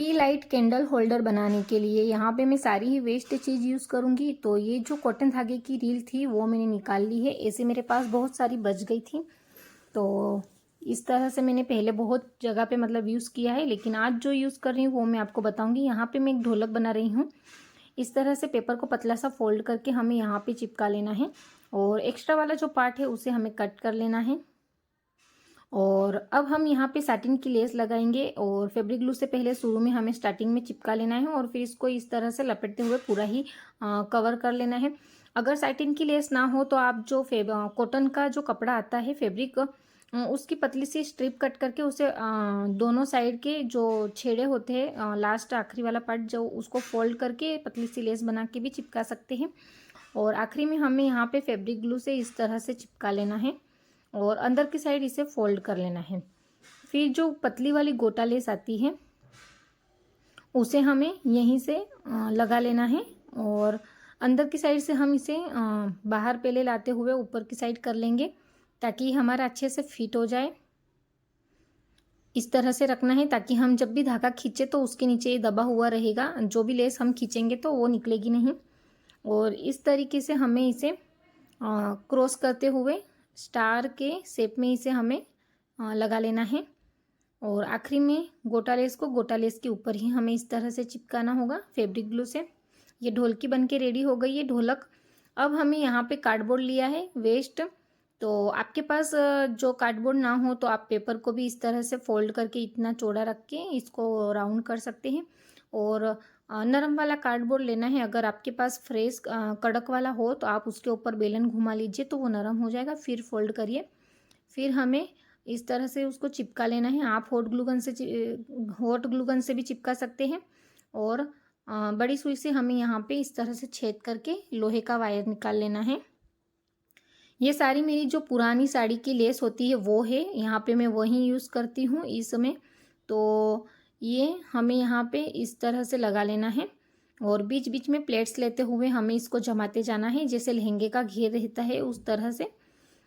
T light candle holder बनाने के लिए यहाँ पे मैं सारी ही वेस्ट चीज़ यूज़ करूँगी। तो ये जो कॉटन धागे की रील थी वो मैंने निकाल ली है। ऐसे मेरे पास बहुत सारी बच गई थी, तो इस तरह से मैंने पहले बहुत जगह पे मतलब यूज़ किया है, लेकिन आज जो यूज़ कर रही हूँ वो मैं आपको बताऊँगी। यहाँ पे मैं एक ढोलक बना रही हूँ। इस तरह से पेपर को पतला सा फोल्ड करके हमें यहाँ पे चिपका लेना है और एक्स्ट्रा वाला जो पार्ट है उसे हमें कट कर लेना है। और अब हम यहाँ पे साटिन की लेस लगाएंगे और फैब्रिक ग्लू से पहले शुरू में हमें स्टार्टिंग में चिपका लेना है और फिर इसको इस तरह से लपेटते हुए पूरा ही कवर कर लेना है। अगर साटिन की लेस ना हो तो आप जो कॉटन का जो कपड़ा आता है फैब्रिक, उसकी पतली सी स्ट्रिप कट करके उसे दोनों साइड के जो छेड़े होते हैं, लास्ट आखिरी वाला पार्ट जो, उसको फोल्ड करके पतली सी लेस बना के भी चिपका सकते हैं। और आखिरी में हमें यहाँ पे फैब्रिक ग्लू से इस तरह से चिपका लेना है और अंदर की साइड इसे फोल्ड कर लेना है। फिर जो पतली वाली गोटा लेस आती है उसे हमें यहीं से लगा लेना है और अंदर की साइड से हम इसे बाहर पहले लाते हुए ऊपर की साइड कर लेंगे ताकि हमारा अच्छे से फिट हो जाए। इस तरह से रखना है ताकि हम जब भी धागा खींचे तो उसके नीचे ये दबा हुआ रहेगा, जो भी लेस हम खींचेंगे तो वो निकलेगी नहीं। और इस तरीके से हमें इसे क्रॉस करते हुए स्टार के शेप में इसे हमें लगा लेना है और आखिरी में गोटा लेस के ऊपर ही हमें इस तरह से चिपकाना होगा फैब्रिक ग्लू से। ये ढोलकी बन के रेडी हो गई है ढोलक। अब हमें यहाँ पे कार्डबोर्ड लिया है वेस्ट, तो आपके पास जो कार्डबोर्ड ना हो तो आप पेपर को भी इस तरह से फोल्ड करके इतना चौड़ा रख के इसको राउंड कर सकते हैं। और नरम वाला कार्डबोर्ड लेना है। अगर आपके पास फ्रेश कड़क वाला हो तो आप उसके ऊपर बेलन घुमा लीजिए तो वो नरम हो जाएगा, फिर फोल्ड करिए। फिर हमें इस तरह से उसको चिपका लेना है। आप हॉट ग्लूगन से भी चिपका सकते हैं और बड़ी सुई से हमें यहाँ पे इस तरह से छेद करके लोहे का वायर निकाल लेना है। ये सारी मेरी जो पुरानी साड़ी की लेस होती है वो है, यहाँ पे मैं वही यूज़ करती हूँ इसमें। तो ये हमें यहाँ पे इस तरह से लगा लेना है और बीच बीच में प्लेट्स लेते हुए हमें इसको जमाते जाना है, जैसे लहंगे का घेर रहता है उस तरह से।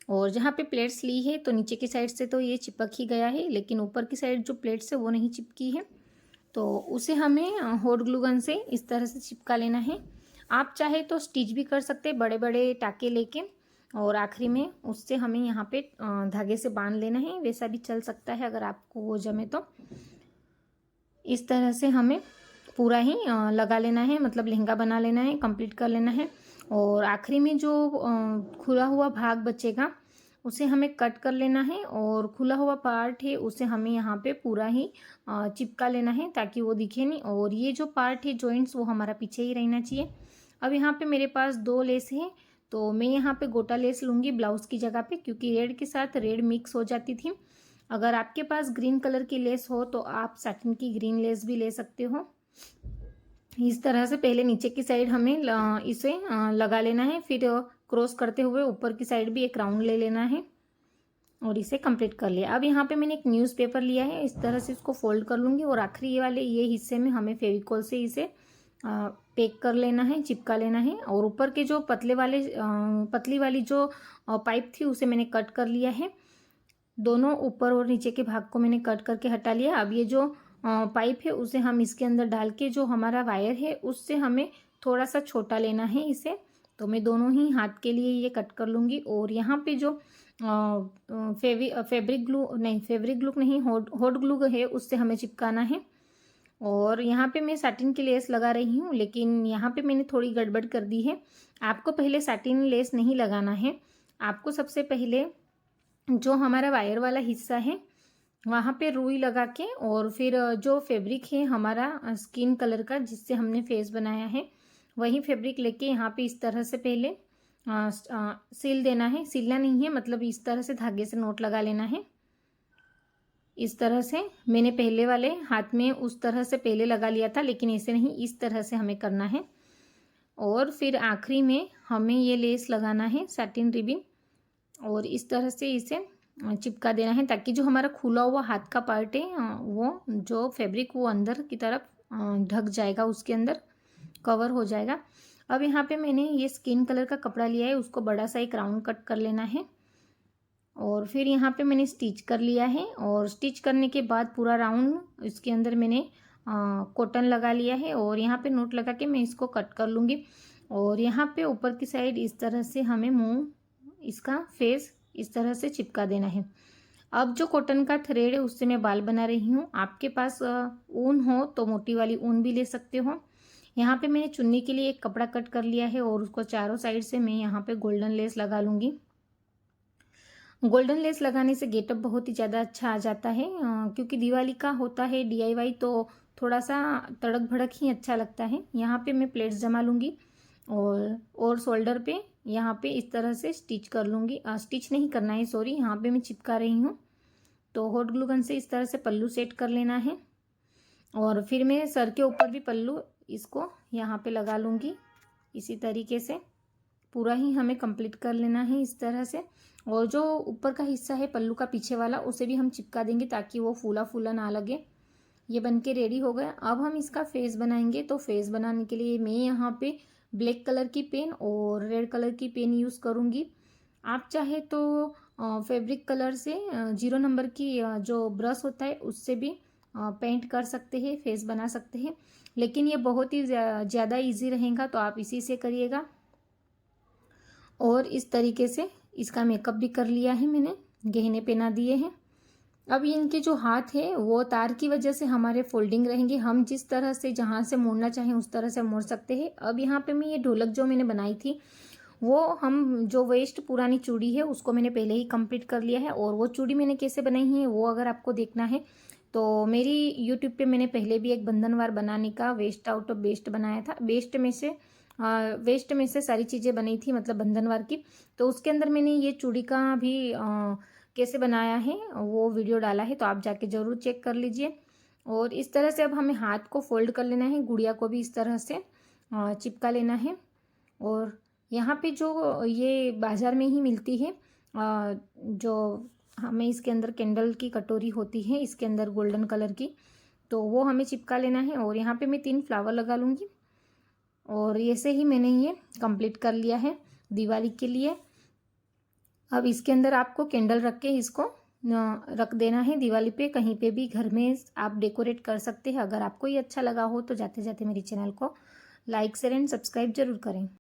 और जहाँ पे प्लेट्स ली है तो नीचे की साइड से तो ये चिपक ही गया है, लेकिन ऊपर की साइड जो प्लेट्स है वो नहीं चिपकी है, तो उसे हमें हॉट ग्लू गन से इस तरह से चिपका लेना है। आप चाहे तो स्टिच भी कर सकते हैं बड़े बड़े टाके लेके और आखिरी में उससे हमें यहाँ पे धागे से बांध लेना है, वैसा भी चल सकता है अगर आपको वो जमे तो। इस तरह से हमें पूरा ही लगा लेना है, मतलब लहंगा बना लेना है, कंप्लीट कर लेना है। और आखिरी में जो खुला हुआ भाग बचेगा उसे हमें कट कर लेना है और खुला हुआ पार्ट है उसे हमें यहाँ पे पूरा ही चिपका लेना है ताकि वो दिखे नहीं। और ये जो पार्ट है जॉइंट्स वो हमारा पीछे ही रहना चाहिए। अब यहाँ पे मेरे पास 2 लेस है, तो मैं यहाँ पे गोटा लेस लूँगी ब्लाउज़ की जगह पे, क्योंकि रेड के साथ रेड मिक्स हो जाती थी। अगर आपके पास ग्रीन कलर की लेस हो तो आप साटिन की ग्रीन लेस भी ले सकते हो। इस तरह से पहले नीचे की साइड हमें इसे लगा लेना है, फिर क्रॉस करते हुए ऊपर की साइड भी एक राउंड ले लेना है और इसे कंप्लीट कर लिया। अब यहाँ पे मैंने एक न्यूज़पेपर लिया है, इस तरह से इसको फोल्ड कर लूँगी और आखिरी वाले ये हिस्से में हमें फेविकॉल से इसे पैक कर लेना है, चिपका लेना है। और ऊपर के जो पतली वाली जो पाइप थी उसे मैंने कट कर लिया है। दोनों ऊपर और नीचे के भाग को मैंने कट करके हटा लिया। अब ये जो पाइप है उसे हम इसके अंदर डाल के जो हमारा वायर है उससे हमें थोड़ा सा छोटा लेना है इसे। तो मैं दोनों ही हाथ के लिए ये कट कर लूँगी। और यहाँ पे जो फैब्रिक ग्लू नहीं, हॉट ग्लू है उससे हमें चिपकाना है। और यहाँ पे मैं साटिन की लेस लगा रही हूँ, लेकिन यहाँ पे मैंने थोड़ी गड़बड़ कर दी है। आपको पहले साटिन लेस नहीं लगाना है, आपको सबसे पहले जो हमारा वायर वाला हिस्सा है वहाँ पे रुई लगा के और फिर जो फैब्रिक है हमारा स्किन कलर का जिससे हमने फेस बनाया है वही फैब्रिक लेके यहाँ पे इस तरह से पहले सिल देना है। सिलना नहीं है, मतलब इस तरह से धागे से नोट लगा लेना है। इस तरह से मैंने पहले वाले हाथ में उस तरह से पहले लगा लिया था, लेकिन ऐसे नहीं, इस तरह से हमें करना है। और फिर आखिरी में हमें ये लेस लगाना है साटिन रिबिन और इस तरह से इसे चिपका देना है ताकि जो हमारा खुला हुआ हाथ का पार्ट है वो जो फैब्रिक वो अंदर की तरफ ढक जाएगा, उसके अंदर कवर हो जाएगा। अब यहाँ पे मैंने ये स्किन कलर का कपड़ा लिया है, उसको बड़ा सा एक राउंड कट कर लेना है और फिर यहाँ पे मैंने स्टिच कर लिया है। और स्टिच करने के बाद पूरा राउंड इसके अंदर मैंने कॉटन लगा लिया है और यहाँ पे नोट लगा के मैं इसको कट कर लूँगी। और यहाँ पे ऊपर की साइड इस तरह से हमें मुंह, इसका फेस इस तरह से चिपका देना है। अब जो कॉटन का थ्रेड है उससे मैं बाल बना रही हूँ। आपके पास ऊन हो तो मोटी वाली ऊन भी ले सकते हो। यहाँ पे मैंने चुन्नी के लिए एक कपड़ा कट कर लिया है और उसको चारों साइड से मैं यहाँ पे गोल्डन लेस लगा लूँगी। गोल्डन लेस लगाने से गेटअप बहुत ही ज़्यादा अच्छा आ जाता है, क्योंकि दिवाली का होता है DIY, तो थोड़ा सा तड़क भड़क ही अच्छा लगता है। यहाँ पे मैं प्लेट्स जमा लूँगी और शोल्डर पे यहाँ पे इस तरह से स्टिच कर लूँगी। स्टिच नहीं करना है, सॉरी, यहाँ पे मैं चिपका रही हूँ। तो हॉट ग्लू गन से इस तरह से पल्लू सेट कर लेना है और फिर मैं सर के ऊपर भी पल्लू इसको यहाँ पे लगा लूँगी। इसी तरीके से पूरा ही हमें कंप्लीट कर लेना है इस तरह से। और जो ऊपर का हिस्सा है पल्लू का पीछे वाला, उसे भी हम चिपका देंगे ताकि वो फूला फूला ना लगे। ये बनके रेडी हो गया। अब हम इसका फेस बनाएंगे। तो फेस बनाने के लिए मैं यहाँ पे ब्लैक कलर की पेन और रेड कलर की पेन यूज़ करूँगी। आप चाहे तो फैब्रिक कलर से 0 नंबर की जो ब्रश होता है उससे भी पेंट कर सकते हैं, फेस बना सकते हैं, लेकिन ये बहुत ही ज़्यादा इजी रहेगा, तो आप इसी से करिएगा। और इस तरीके से इसका मेकअप भी कर लिया है मैंने, गहने पहना दिए हैं। अब इनके जो हाथ है वो तार की वजह से हमारे फोल्डिंग रहेंगे, हम जिस तरह से जहाँ से मोड़ना चाहें उस तरह से मोड़ सकते हैं। अब यहाँ पे मैं ये ढोलक जो मैंने बनाई थी, वो हम जो वेस्ट पुरानी चूड़ी है उसको मैंने पहले ही कंप्लीट कर लिया है। और वो चूड़ी मैंने कैसे बनाई है वो अगर आपको देखना है तो मेरी यूट्यूब पे मैंने पहले भी एक बंधनवार बनाने का वेस्ट आउट ऑफ बेस्ट बनाया था। वेस्ट में से सारी चीज़ें बनी थी, मतलब बंधनवार की। तो उसके अंदर मैंने ये चूड़ी का भी कैसे बनाया है वो वीडियो डाला है, तो आप जाके ज़रूर चेक कर लीजिए। और इस तरह से अब हमें हाथ को फोल्ड कर लेना है, गुड़िया को भी इस तरह से चिपका लेना है। और यहाँ पे जो ये बाज़ार में ही मिलती है, जो हमें इसके अंदर कैंडल की कटोरी होती है इसके अंदर गोल्डन कलर की, तो वो हमें चिपका लेना है। और यहाँ पे मैं 3 फ्लावर लगा लूँगी। और ऐसे ही मैंने ये कंप्लीट कर लिया है दिवाली के लिए। अब इसके अंदर आपको कैंडल रख के इसको रख देना है दिवाली पे, कहीं पे भी घर में आप डेकोरेट कर सकते हैं। अगर आपको ये अच्छा लगा हो तो जाते जाते मेरे चैनल को लाइक शेयर एंड सब्सक्राइब जरूर करें।